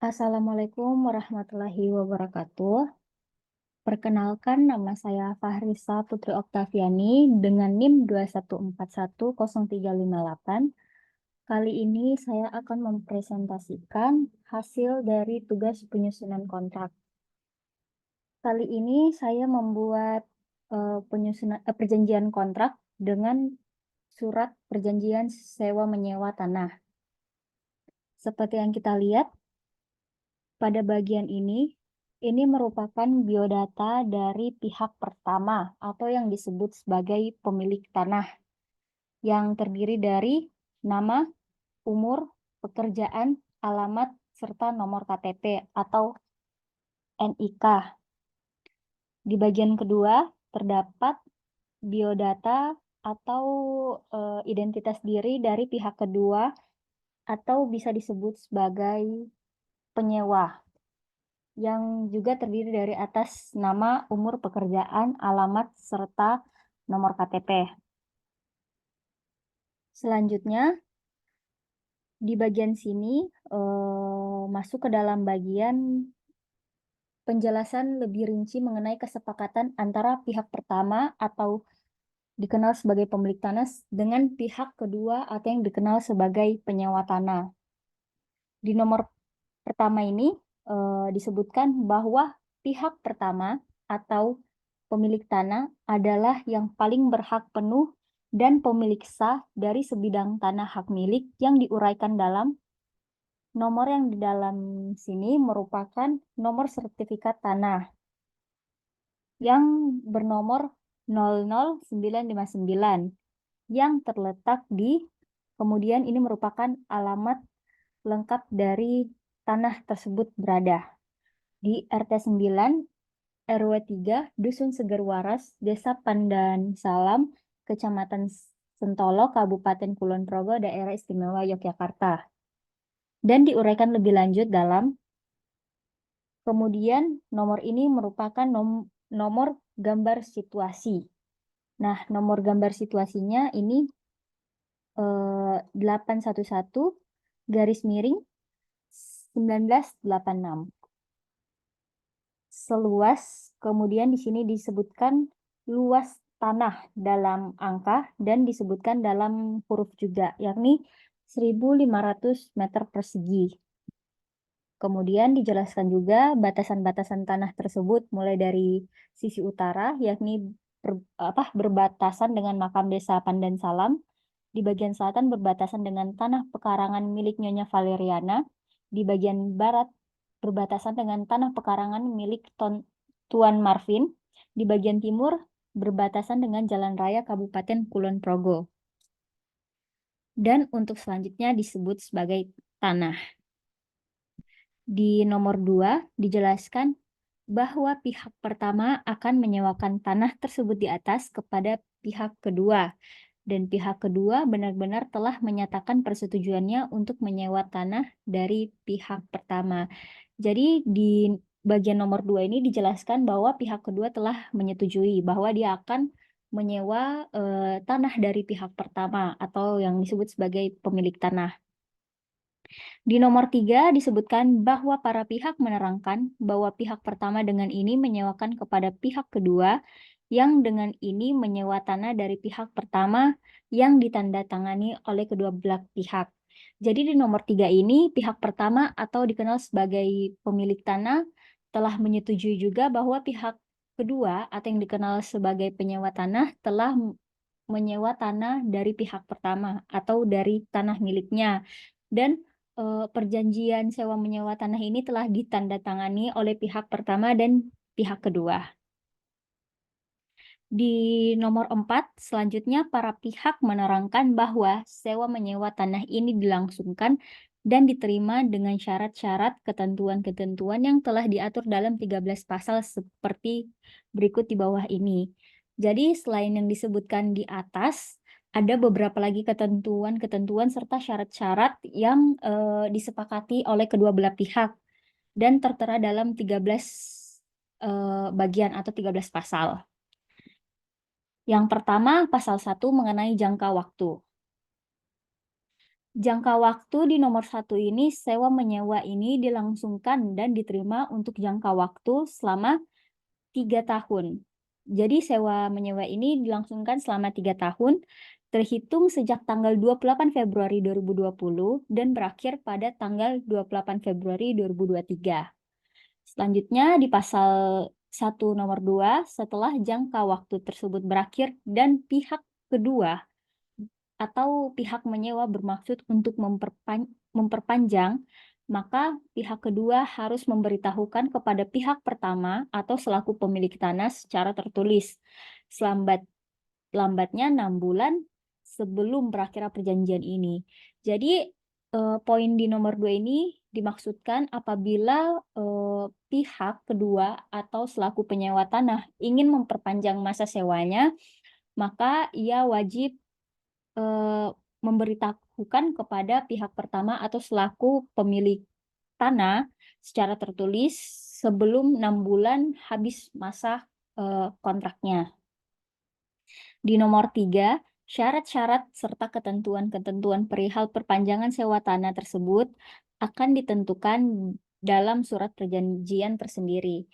Assalamualaikum warahmatullahi wabarakatuh. Perkenalkan, nama saya Fahrisa Putri Oktaviani dengan NIM 2141038. Kali ini saya akan mempresentasikan hasil dari tugas penyusunan kontrak. Kali ini saya membuat perjanjian kontrak dengan surat perjanjian sewa menyewa tanah. Seperti yang kita lihat, pada bagian ini merupakan biodata dari pihak pertama atau yang disebut sebagai pemilik tanah, yang terdiri dari nama, umur, pekerjaan, alamat, serta nomor KTP atau NIK. Di bagian kedua terdapat biodata atau identitas diri dari pihak kedua atau bisa disebut sebagai penyewa, yang juga terdiri dari atas nama, umur, pekerjaan, alamat, serta nomor KTP. Selanjutnya, di bagian sini masuk ke dalam bagian penjelasan lebih rinci mengenai kesepakatan antara pihak pertama atau dikenal sebagai pemilik tanah dengan pihak kedua atau yang dikenal sebagai penyewa tanah. Di nomor pertama ini disebutkan bahwa pihak pertama atau pemilik tanah adalah yang paling berhak penuh dan pemilik sah dari sebidang tanah hak milik yang diuraikan dalam nomor yang di dalam sini merupakan nomor sertifikat tanah yang bernomor 00959 yang terletak di, kemudian ini merupakan alamat lengkap dari tanah tersebut berada di RT 9 RW 3 Dusun Seger Waras, Desa Pandan Salam, Kecamatan Sentolo, Kabupaten Kulon Progo, Daerah Istimewa Yogyakarta. Dan diuraikan lebih lanjut dalam, kemudian nomor ini merupakan nomor gambar situasi. Nah, nomor gambar situasinya ini 811 garis miring 1986. Seluas, kemudian di sini disebutkan luas tanah dalam angka dan disebutkan dalam huruf juga, yakni 1.500 meter persegi. Kemudian dijelaskan juga batasan-batasan tanah tersebut mulai dari sisi utara, yakni berbatasan dengan makam desa Pandan Salam, di bagian selatan berbatasan dengan tanah pekarangan milik Nyonya Valeriana, di bagian barat berbatasan dengan tanah pekarangan milik Tuan Marvin, di bagian timur berbatasan dengan Jalan Raya Kabupaten Kulon Progo. Dan untuk selanjutnya disebut sebagai tanah. Di nomor 2 dijelaskan bahwa pihak pertama akan menyewakan tanah tersebut di atas kepada pihak kedua, dan pihak kedua benar-benar telah menyatakan persetujuannya untuk menyewa tanah dari pihak pertama. Jadi di bagian nomor 2 ini dijelaskan bahwa pihak kedua telah menyetujui bahwa dia akan menyewa tanah dari pihak pertama atau yang disebut sebagai pemilik tanah. Di nomor 3 disebutkan bahwa para pihak menerangkan bahwa pihak pertama dengan ini menyewakan kepada pihak kedua yang dengan ini menyewa tanah dari pihak pertama yang ditandatangani oleh kedua belah pihak. Jadi di nomor 3 ini pihak pertama atau dikenal sebagai pemilik tanah telah menyetujui juga bahwa pihak kedua atau yang dikenal sebagai penyewa tanah telah menyewa tanah dari pihak pertama atau dari tanah miliknya, dan perjanjian sewa menyewa tanah ini telah ditandatangani oleh pihak pertama dan pihak kedua. Di nomor 4, selanjutnya para pihak menerangkan bahwa sewa menyewa tanah ini dilangsungkan dan diterima dengan syarat-syarat ketentuan-ketentuan yang telah diatur dalam 13 pasal seperti berikut di bawah ini. Jadi selain yang disebutkan di atas, ada beberapa lagi ketentuan-ketentuan serta syarat-syarat yang disepakati oleh kedua belah pihak dan tertera dalam 13 bagian atau 13 pasal. Yang pertama, pasal 1 mengenai jangka waktu. Jangka waktu di nomor 1 ini, sewa menyewa ini dilangsungkan dan diterima untuk jangka waktu selama 3 tahun. Jadi sewa menyewa ini dilangsungkan selama 3 tahun, terhitung sejak tanggal 28 Februari 2020 dan berakhir pada tanggal 28 Februari 2023. Selanjutnya di pasal 1 nomor 2, setelah jangka waktu tersebut berakhir dan pihak kedua atau pihak menyewa bermaksud untuk memperpanjang, maka pihak kedua harus memberitahukan kepada pihak pertama atau selaku pemilik tanah secara tertulis lambatnya 6 bulan sebelum berakhirnya perjanjian ini. Jadi poin di nomor 2 ini dimaksudkan apabila pihak kedua atau selaku penyewa tanah ingin memperpanjang masa sewanya, maka ia wajib memberitahukan kepada pihak pertama atau selaku pemilik tanah secara tertulis sebelum 6 bulan habis masa kontraknya. Di nomor 3, syarat-syarat serta ketentuan-ketentuan perihal perpanjangan sewa tanah tersebut akan ditentukan dalam surat perjanjian tersendiri.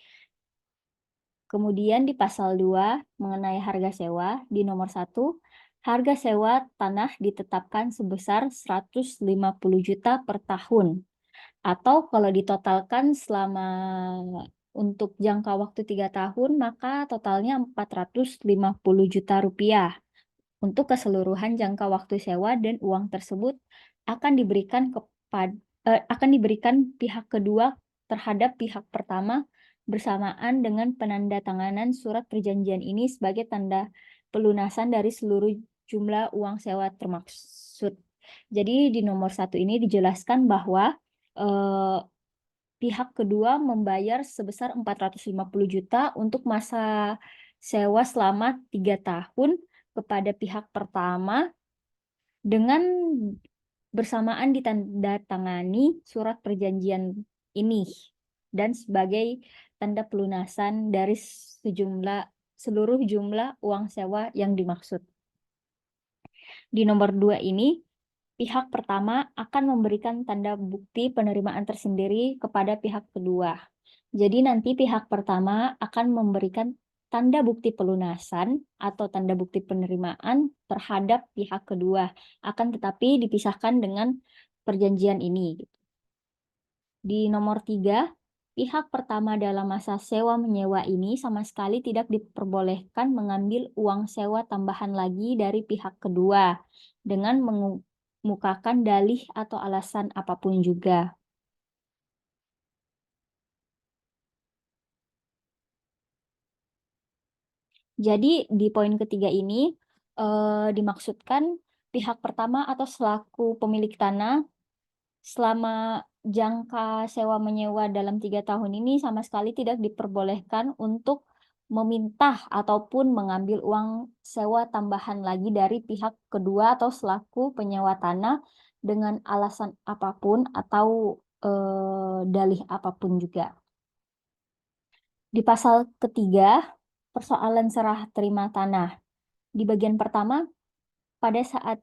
Kemudian di pasal 2 mengenai harga sewa, di nomor 1, harga sewa tanah ditetapkan sebesar 150 juta per tahun. Atau kalau ditotalkan selama untuk jangka waktu 3 tahun, maka totalnya 450 juta rupiah. Untuk keseluruhan jangka waktu sewa dan uang tersebut akan diberikan pihak kedua terhadap pihak pertama bersamaan dengan penandatanganan surat perjanjian ini sebagai tanda pelunasan dari seluruh jumlah uang sewa termaksud. Jadi di nomor 1 ini dijelaskan bahwa pihak kedua membayar sebesar 450 juta untuk masa sewa selama 3 tahun kepada pihak pertama dengan bersamaan ditandatangani surat perjanjian ini dan sebagai tanda pelunasan dari seluruh jumlah uang sewa yang dimaksud. Di nomor 2 ini, pihak pertama akan memberikan tanda bukti penerimaan tersendiri kepada pihak kedua. Jadi nanti pihak pertama akan memberikan tanda bukti pelunasan atau tanda bukti penerimaan terhadap pihak kedua, akan tetapi dipisahkan dengan perjanjian ini. Di nomor 3, pihak pertama dalam masa sewa menyewa ini sama sekali tidak diperbolehkan mengambil uang sewa tambahan lagi dari pihak kedua dengan mengemukakan dalih atau alasan apapun juga. Jadi di poin ketiga ini dimaksudkan pihak pertama atau selaku pemilik tanah selama jangka sewa menyewa dalam 3 tahun ini sama sekali tidak diperbolehkan untuk meminta ataupun mengambil uang sewa tambahan lagi dari pihak kedua atau selaku penyewa tanah dengan alasan apapun atau dalih apapun juga. Di pasal ketiga, persoalan serah terima tanah. Di bagian pertama, pada saat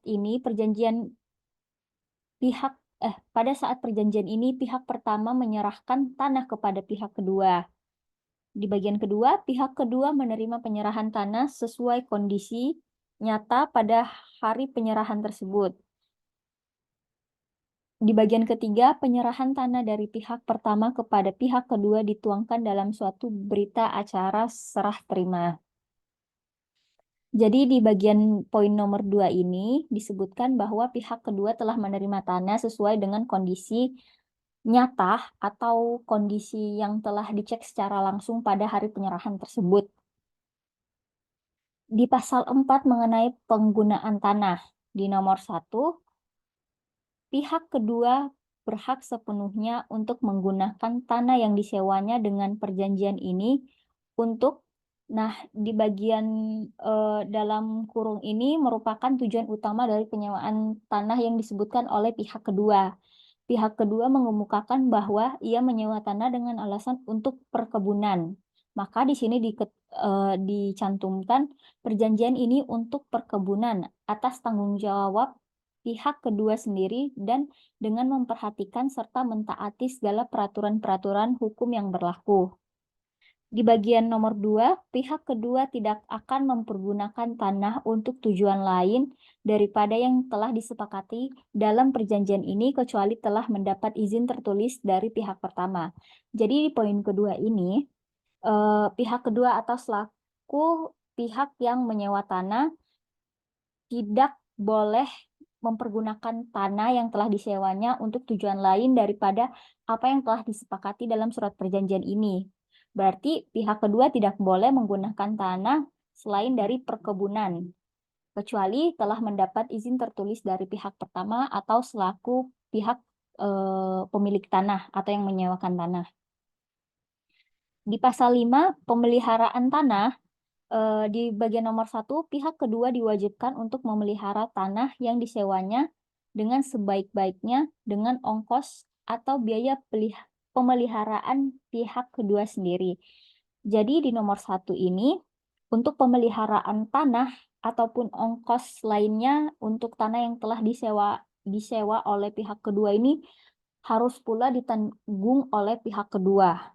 perjanjian ini pihak pertama menyerahkan tanah kepada pihak kedua. Di bagian kedua, pihak kedua menerima penyerahan tanah sesuai kondisi nyata pada hari penyerahan tersebut. Di bagian ketiga, penyerahan tanah dari pihak pertama kepada pihak kedua dituangkan dalam suatu berita acara serah terima. Jadi di bagian poin nomor 2 ini disebutkan bahwa pihak kedua telah menerima tanah sesuai dengan kondisi nyata atau kondisi yang telah dicek secara langsung pada hari penyerahan tersebut. Di pasal 4 mengenai penggunaan tanah, di nomor 1, pihak kedua berhak sepenuhnya untuk menggunakan tanah yang disewanya dengan perjanjian ini untuk, di bagian dalam kurung ini merupakan tujuan utama dari penyewaan tanah yang disebutkan oleh pihak kedua. Pihak kedua mengemukakan bahwa ia menyewa tanah dengan alasan untuk perkebunan. Maka di sini dicantumkan perjanjian ini untuk perkebunan atas tanggung jawab pihak kedua sendiri dan dengan memperhatikan serta mentaati segala peraturan-peraturan hukum yang berlaku. Di bagian nomor 2, pihak kedua tidak akan mempergunakan tanah untuk tujuan lain daripada yang telah disepakati dalam perjanjian ini kecuali telah mendapat izin tertulis dari pihak pertama. Jadi di poin kedua ini, pihak kedua atau selaku pihak yang menyewa tanah tidak boleh mempergunakan tanah yang telah disewanya untuk tujuan lain daripada apa yang telah disepakati dalam surat perjanjian ini. Berarti pihak kedua tidak boleh menggunakan tanah selain dari perkebunan, kecuali telah mendapat izin tertulis dari pihak pertama atau selaku pihak pemilik tanah atau yang menyewakan tanah. Di pasal 5, pemeliharaan tanah, di bagian nomor 1, pihak kedua diwajibkan untuk memelihara tanah yang disewanya dengan sebaik-baiknya dengan ongkos atau biaya pemeliharaan pihak kedua sendiri. Jadi di nomor 1 ini, untuk pemeliharaan tanah ataupun ongkos lainnya untuk tanah yang telah disewa oleh pihak kedua ini harus pula ditanggung oleh pihak kedua.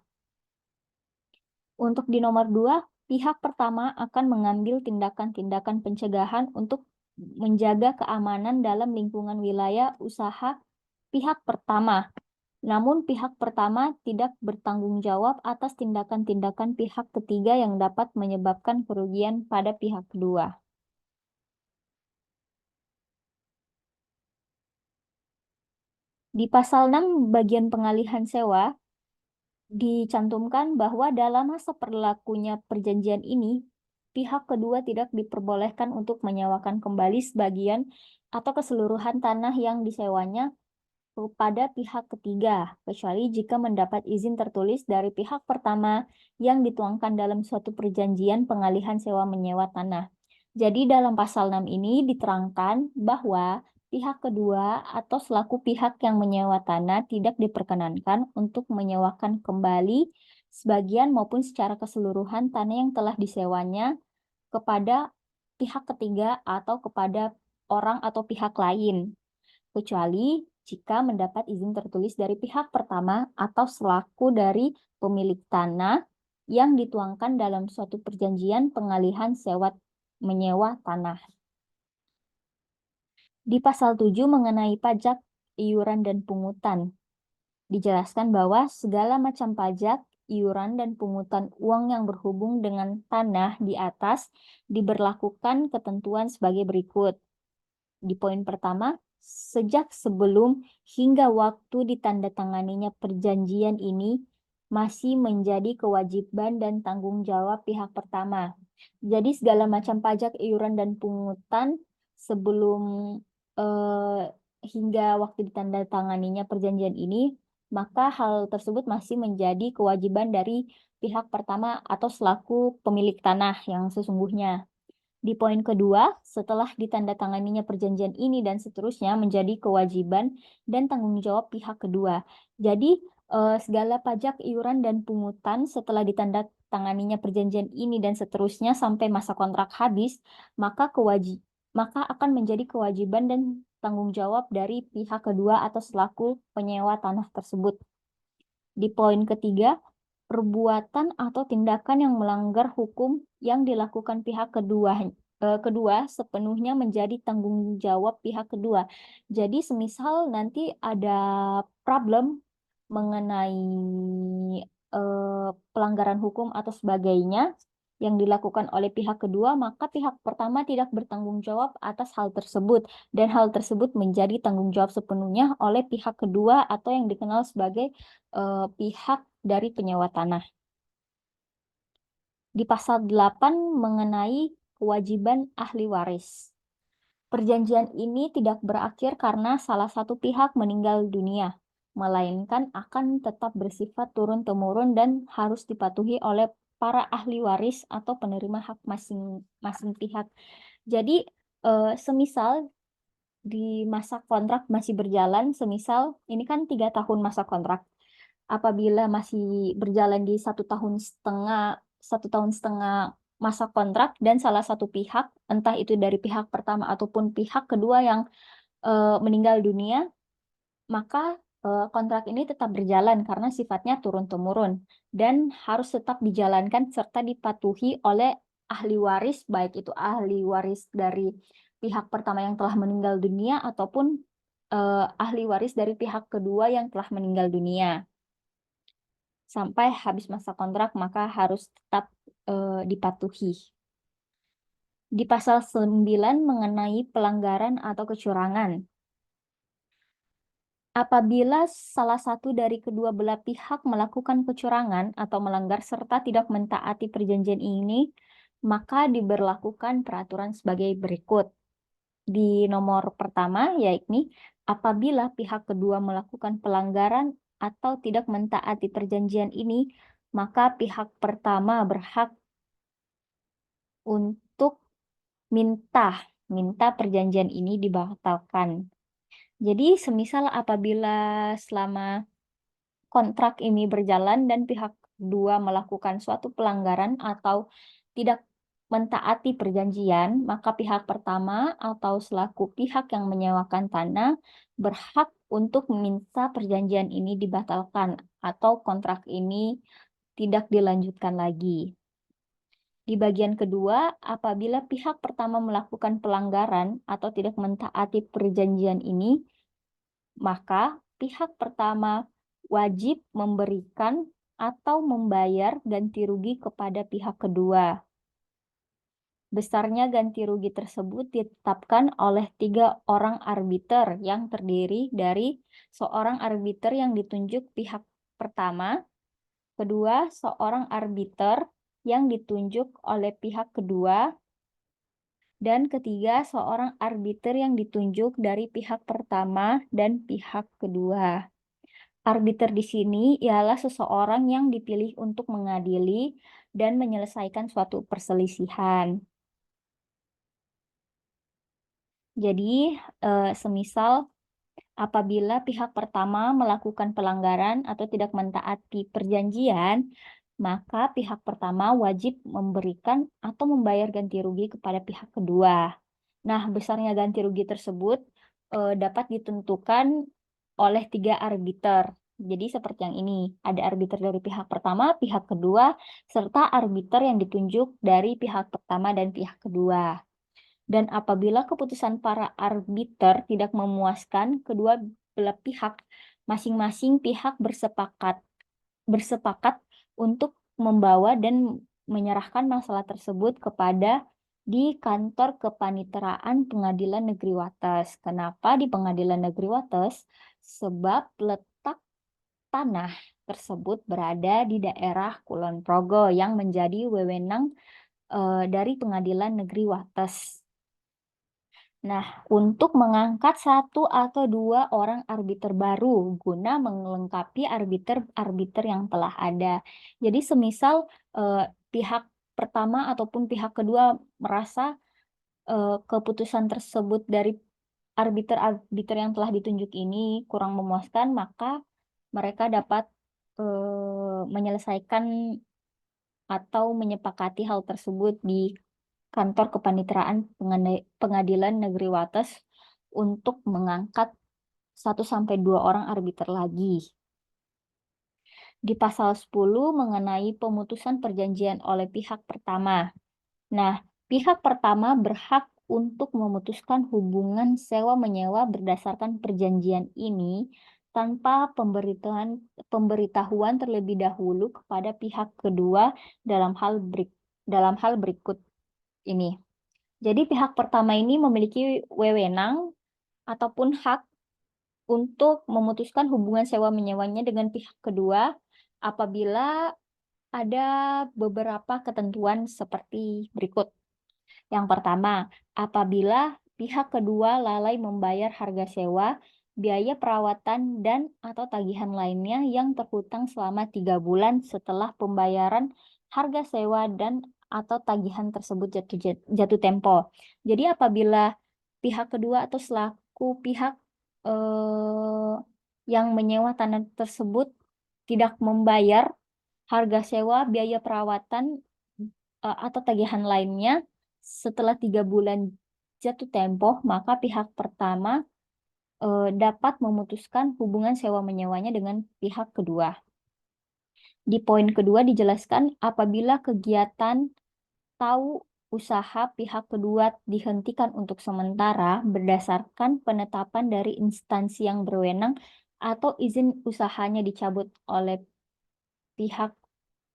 Untuk di nomor 2, pihak pertama akan mengambil tindakan-tindakan pencegahan untuk menjaga keamanan dalam lingkungan wilayah usaha pihak pertama. Namun pihak pertama tidak bertanggung jawab atas tindakan-tindakan pihak ketiga yang dapat menyebabkan kerugian pada pihak kedua. Di pasal 6 bagian pengalihan sewa, dicantumkan bahwa dalam masa berlakunya perjanjian ini, pihak kedua tidak diperbolehkan untuk menyewakan kembali sebagian atau keseluruhan tanah yang disewanya kepada pihak ketiga, kecuali jika mendapat izin tertulis dari pihak pertama yang dituangkan dalam suatu perjanjian pengalihan sewa menyewa tanah. Jadi dalam pasal 6 ini diterangkan bahwa pihak kedua atau selaku pihak yang menyewa tanah tidak diperkenankan untuk menyewakan kembali sebagian maupun secara keseluruhan tanah yang telah disewanya kepada pihak ketiga atau kepada orang atau pihak lain, kecuali jika mendapat izin tertulis dari pihak pertama atau selaku dari pemilik tanah yang dituangkan dalam suatu perjanjian pengalihan sewa menyewa tanah. Di pasal 7 mengenai pajak, iuran, dan pungutan, dijelaskan bahwa segala macam pajak, iuran, dan pungutan uang yang berhubung dengan tanah di atas diberlakukan ketentuan sebagai berikut. Di poin pertama, sejak sebelum hingga waktu ditandatanganinya perjanjian ini masih menjadi kewajiban dan tanggung jawab pihak pertama. Jadi segala macam pajak, iuran, dan pungutan sebelum hingga waktu ditandatanganinya perjanjian ini, maka hal tersebut masih menjadi kewajiban dari pihak pertama atau selaku pemilik tanah yang sesungguhnya. Di poin kedua, setelah ditandatanganinya perjanjian ini dan seterusnya menjadi kewajiban dan tanggung jawab pihak kedua. Jadi segala pajak, iuran, dan pungutan setelah ditandatanganinya perjanjian ini dan seterusnya sampai masa kontrak habis, maka akan menjadi kewajiban dan tanggung jawab dari pihak kedua atau selaku penyewa tanah tersebut. Di poin ketiga, perbuatan atau tindakan yang melanggar hukum yang dilakukan pihak kedua sepenuhnya menjadi tanggung jawab pihak kedua. Jadi semisal nanti ada problem mengenai pelanggaran hukum atau sebagainya yang dilakukan oleh pihak kedua, maka pihak pertama tidak bertanggung jawab atas hal tersebut, dan hal tersebut menjadi tanggung jawab sepenuhnya oleh pihak kedua atau yang dikenal sebagai pihak dari penyewa tanah. Di pasal 8 mengenai kewajiban ahli waris. Perjanjian ini tidak berakhir karena salah satu pihak meninggal dunia, melainkan akan tetap bersifat turun-temurun dan harus dipatuhi oleh para ahli waris atau penerima hak masing-masing pihak. Jadi, semisal di masa kontrak masih berjalan, semisal ini kan 3 tahun masa kontrak. Apabila masih berjalan di 1,5 tahun masa kontrak dan salah satu pihak, entah itu dari pihak pertama ataupun pihak kedua yang meninggal dunia, maka kontrak ini tetap berjalan karena sifatnya turun-temurun dan harus tetap dijalankan serta dipatuhi oleh ahli waris, baik itu ahli waris dari pihak pertama yang telah meninggal dunia ataupun ahli waris dari pihak kedua yang telah meninggal dunia. Sampai habis masa kontrak maka harus tetap dipatuhi. Di pasal 9 mengenai pelanggaran atau kecurangan. Apabila salah satu dari kedua belah pihak melakukan kecurangan atau melanggar serta tidak mentaati perjanjian ini, maka diberlakukan peraturan sebagai berikut. Di nomor pertama, yakni apabila pihak kedua melakukan pelanggaran atau tidak mentaati perjanjian ini, maka pihak pertama berhak untuk minta perjanjian ini dibatalkan. Jadi, semisal apabila selama kontrak ini berjalan dan pihak kedua melakukan suatu pelanggaran atau tidak mentaati perjanjian, maka pihak pertama atau selaku pihak yang menyewakan tanah berhak untuk meminta perjanjian ini dibatalkan atau kontrak ini tidak dilanjutkan lagi. Di bagian kedua, apabila pihak pertama melakukan pelanggaran atau tidak mentaati perjanjian ini, maka pihak pertama wajib memberikan atau membayar ganti rugi kepada pihak kedua. Besarnya ganti rugi tersebut ditetapkan oleh 3 orang arbiter yang terdiri dari seorang arbiter yang ditunjuk pihak pertama, kedua seorang arbiter yang ditunjuk oleh pihak kedua, dan ketiga seorang arbiter yang ditunjuk dari pihak pertama dan pihak kedua. Arbiter di sini ialah seseorang yang dipilih untuk mengadili dan menyelesaikan suatu perselisihan. Jadi, semisal apabila pihak pertama melakukan pelanggaran atau tidak mentaati perjanjian, maka pihak pertama wajib memberikan atau membayar ganti rugi kepada pihak kedua. Nah, besarnya ganti rugi tersebut dapat ditentukan oleh 3 arbiter. Jadi seperti yang ini, ada arbiter dari pihak pertama, pihak kedua, serta arbiter yang ditunjuk dari pihak pertama dan pihak kedua. Dan apabila keputusan para arbiter tidak memuaskan kedua belah pihak, masing-masing pihak bersepakat untuk membawa dan menyerahkan masalah tersebut kepada di kantor kepaniteraan Pengadilan Negeri Wates. Kenapa di Pengadilan Negeri Wates? Sebab letak tanah tersebut berada di daerah Kulon Progo yang menjadi wewenang dari Pengadilan Negeri Wates. Nah, untuk mengangkat 1 atau 2 orang arbiter baru guna melengkapi arbiter-arbiter yang telah ada. Jadi semisal pihak pertama ataupun pihak kedua merasa keputusan tersebut dari arbiter-arbiter yang telah ditunjuk ini kurang memuaskan, maka mereka dapat menyelesaikan atau menyepakati hal tersebut di kantor kepaniteraan Pengadilan Negeri Wates untuk mengangkat 1-2 orang arbiter lagi. Di pasal 10 mengenai pemutusan perjanjian oleh pihak pertama. Nah, pihak pertama berhak untuk memutuskan hubungan sewa-menyewa berdasarkan perjanjian ini tanpa pemberitahuan terlebih dahulu kepada pihak kedua dalam hal berikut ini. Jadi pihak pertama ini memiliki wewenang ataupun hak untuk memutuskan hubungan sewa-menyewanya dengan pihak kedua apabila ada beberapa ketentuan seperti berikut. Yang pertama, apabila pihak kedua lalai membayar harga sewa, biaya perawatan dan atau tagihan lainnya yang terhutang selama 3 bulan setelah pembayaran harga sewa dan atau tagihan tersebut jatuh tempo. Jadi apabila pihak kedua atau selaku pihak yang menyewa tanah tersebut tidak membayar harga sewa, biaya perawatan atau tagihan lainnya setelah 3 bulan jatuh tempo, maka pihak pertama dapat memutuskan hubungan sewa-menyewanya dengan pihak kedua. Di poin kedua dijelaskan apabila kegiatan tahu usaha pihak kedua dihentikan untuk sementara berdasarkan penetapan dari instansi yang berwenang atau izin usahanya dicabut oleh pihak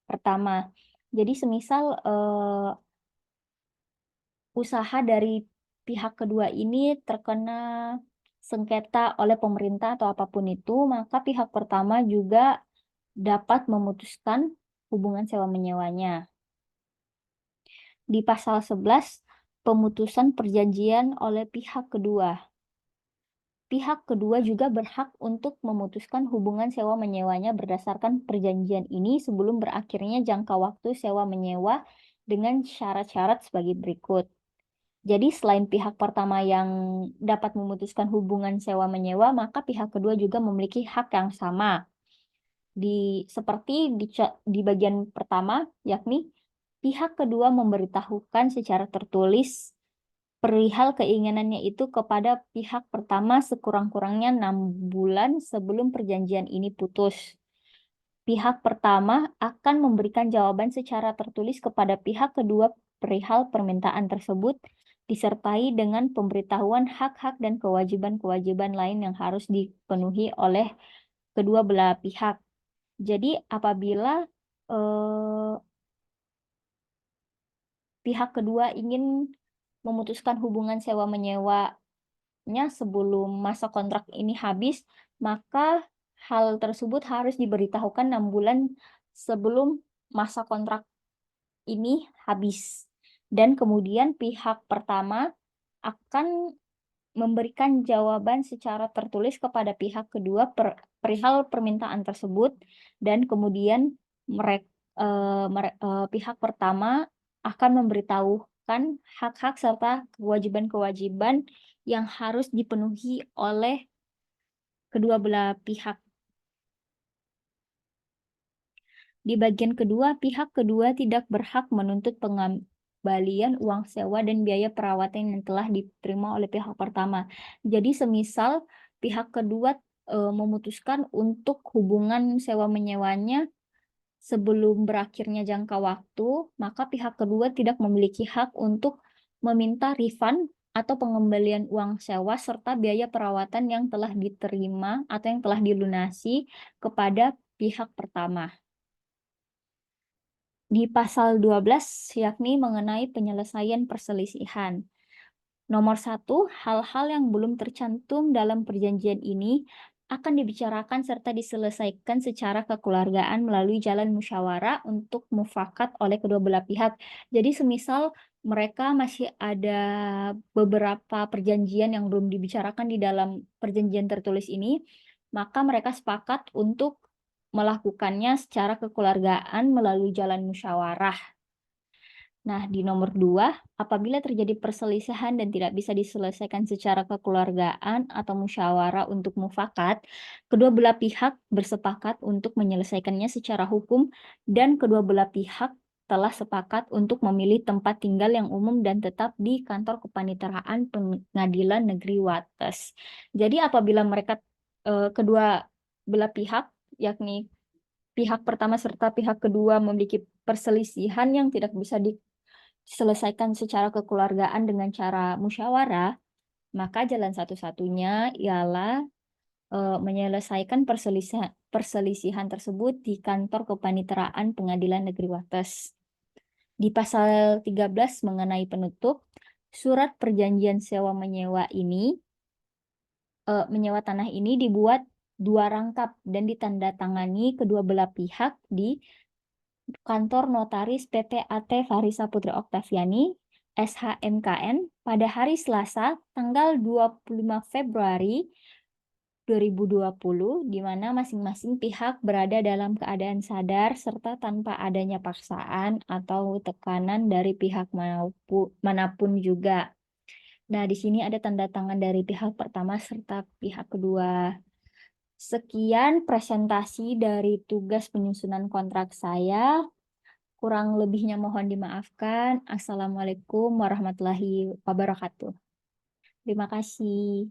pertama. Jadi semisal usaha dari pihak kedua ini terkena sengketa oleh pemerintah atau apapun itu, maka pihak pertama juga dapat memutuskan hubungan sewa-menyewanya. Di pasal 11, pemutusan perjanjian oleh pihak kedua. Pihak kedua juga berhak untuk memutuskan hubungan sewa-menyewanya berdasarkan perjanjian ini sebelum berakhirnya jangka waktu sewa-menyewa dengan syarat-syarat sebagai berikut. Jadi selain pihak pertama yang dapat memutuskan hubungan sewa-menyewa, maka pihak kedua juga memiliki hak yang sama. Seperti di bagian pertama, yakni pihak kedua memberitahukan secara tertulis perihal keinginannya itu kepada pihak pertama sekurang-kurangnya 6 bulan sebelum perjanjian ini putus. Pihak pertama akan memberikan jawaban secara tertulis kepada pihak kedua perihal permintaan tersebut, disertai dengan pemberitahuan hak-hak dan kewajiban-kewajiban lain yang harus dipenuhi oleh kedua belah pihak. Jadi apabila pihak kedua ingin memutuskan hubungan sewa-menyewanya sebelum masa kontrak ini habis, maka hal tersebut harus diberitahukan 6 bulan sebelum masa kontrak ini habis. Dan kemudian pihak pertama akan memberikan jawaban secara tertulis kepada pihak kedua perihal permintaan tersebut, dan kemudian pihak pertama akan memberitahukan hak-hak serta kewajiban-kewajiban yang harus dipenuhi oleh kedua belah pihak. Di bagian kedua, pihak kedua tidak berhak menuntut pengembalian uang sewa dan biaya perawatan yang telah diterima oleh pihak pertama. Jadi semisal pihak kedua memutuskan untuk hubungan sewa-menyewanya sebelum berakhirnya jangka waktu, maka pihak kedua tidak memiliki hak untuk meminta refund atau pengembalian uang sewa serta biaya perawatan yang telah diterima atau yang telah dilunasi kepada pihak pertama. Di pasal 12, yakni mengenai penyelesaian perselisihan. Nomor 1, hal-hal yang belum tercantum dalam perjanjian ini akan dibicarakan serta diselesaikan secara kekeluargaan melalui jalan musyawarah untuk mufakat oleh kedua belah pihak. Jadi semisal mereka masih ada beberapa perjanjian yang belum dibicarakan di dalam perjanjian tertulis ini, maka mereka sepakat untuk melakukannya secara kekeluargaan melalui jalan musyawarah. Nah, di nomor 2, apabila terjadi perselisihan dan tidak bisa diselesaikan secara kekeluargaan atau musyawarah untuk mufakat, kedua belah pihak bersepakat untuk menyelesaikannya secara hukum dan kedua belah pihak telah sepakat untuk memilih tempat tinggal yang umum dan tetap di kantor kepaniteraan Pengadilan Negeri Wates. Jadi apabila mereka kedua belah pihak, yakni pihak pertama serta pihak kedua memiliki perselisihan yang tidak bisa diselesaikan secara kekeluargaan dengan cara musyawarah, maka jalan satu-satunya ialah menyelesaikan perselisihan tersebut di kantor kepaniteraan Pengadilan Negeri Wates. Di pasal 13 mengenai penutup, surat perjanjian sewa-menyewa ini, menyewa tanah ini dibuat 2 rangkap dan ditandatangani kedua belah pihak di Kantor Notaris PPAT Farisa Putri Oktaviani, SHMKN, pada hari Selasa, tanggal 25 Februari 2020, di mana masing-masing pihak berada dalam keadaan sadar serta tanpa adanya paksaan atau tekanan dari pihak manapun juga. Nah, di sini ada tanda tangan dari pihak pertama serta pihak kedua. Sekian presentasi dari tugas penyusunan kontrak saya. Kurang lebihnya mohon dimaafkan. Assalamualaikum warahmatullahi wabarakatuh. Terima kasih.